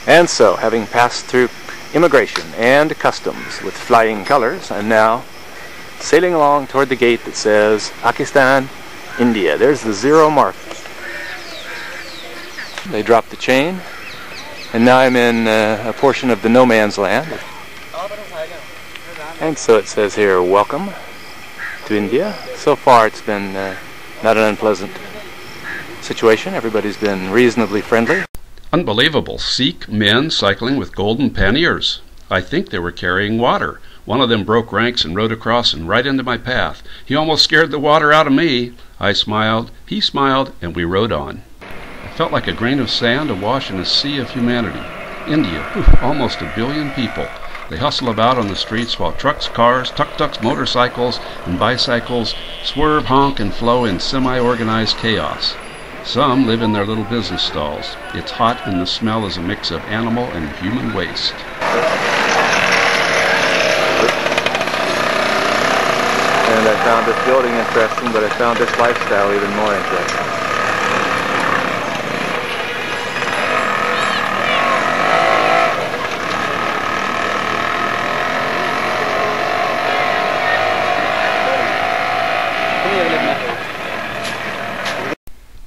And so, having passed through immigration and customs with flying colors, I'm now sailing along toward the gate that says Pakistan, India. There's the 0 mark. They dropped the chain, and now I'm in a portion of the no man's land. And so it says here, welcome to India. So far it's been not an unpleasant situation. Everybody's been reasonably friendly. Unbelievable. Sikh men cycling with golden panniers. I think they were carrying water. One of them broke ranks and rode across and right into my path. He almost scared the water out of me. I smiled, he smiled, and we rode on. I felt like a grain of sand awash in a sea of humanity. India, almost 1 billion people. They hustle about on the streets while trucks, cars, tuk-tuks, motorcycles, and bicycles swerve, honk, and flow in semi-organized chaos. Some live in their little business stalls. It's hot and the smell is a mix of animal and human waste. And I found this building interesting, but I found this lifestyle even more interesting.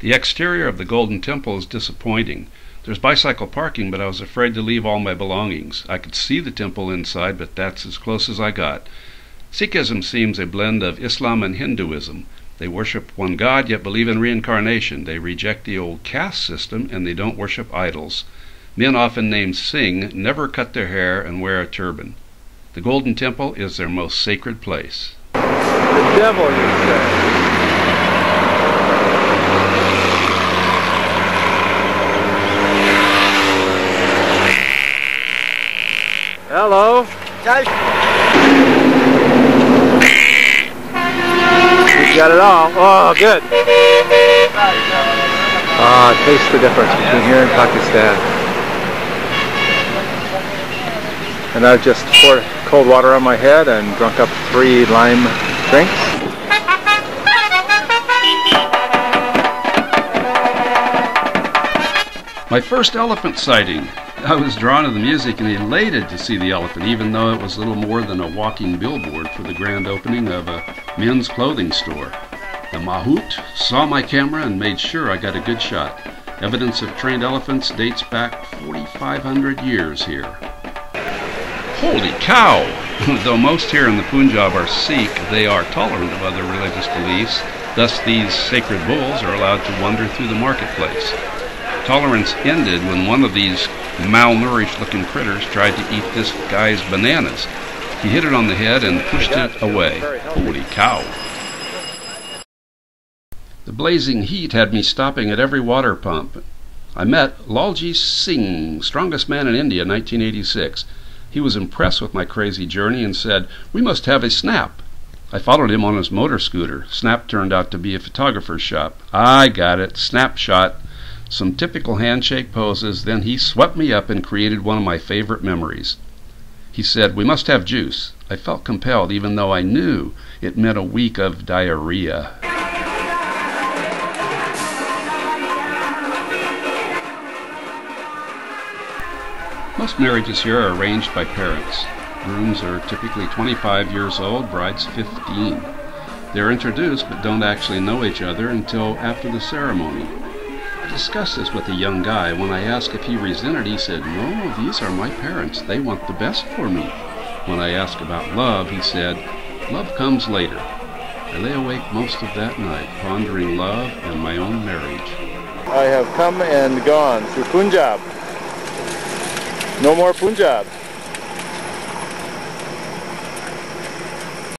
The exterior of the Golden Temple is disappointing. There's bicycle parking, but I was afraid to leave all my belongings. I could see the temple inside, but that's as close as I got. Sikhism seems a blend of Islam and Hinduism. They worship one God, yet believe in reincarnation. They reject the old caste system, and they don't worship idols. Men often named Singh never cut their hair and wear a turban. The Golden Temple is their most sacred place. The devil, you say? Hello. You got it all. Oh, good. Taste the difference between here and Pakistan. And I've just poured cold water on my head and drunk up 3 lime drinks. My first elephant sighting. I was drawn to the music and elated to see the elephant, even though it was little more than a walking billboard for the grand opening of a men's clothing store. The mahout saw my camera and made sure I got a good shot. Evidence of trained elephants dates back 4,500 years here. Holy cow! Though most here in the Punjab are Sikh, they are tolerant of other religious beliefs. Thus these sacred bulls are allowed to wander through the marketplace. Tolerance ended when one of these malnourished-looking critters tried to eat this guy's bananas. He hit it on the head and pushed it away. Holy cow! The blazing heat had me stopping at every water pump. I met Lalji Singh, strongest man in India, 1986. He was impressed with my crazy journey and said, "We must have a snap." I followed him on his motor scooter. Snap turned out to be a photographer's shop. I got it. Snapshot. Some typical handshake poses, then he swept me up and created one of my favorite memories. He said, "We must have juice." I felt compelled, even though I knew it meant a week of diarrhea. Most marriages here are arranged by parents. Grooms are typically 25 years old, brides 15. They're introduced but don't actually know each other until after the ceremony. I discussed this with a young guy. When I asked if he resented, he said, "No, these are my parents. They want the best for me." When I asked about love, he said, "Love comes later." I lay awake most of that night, pondering love and my own marriage. I have come and gone through Punjab. No more Punjab.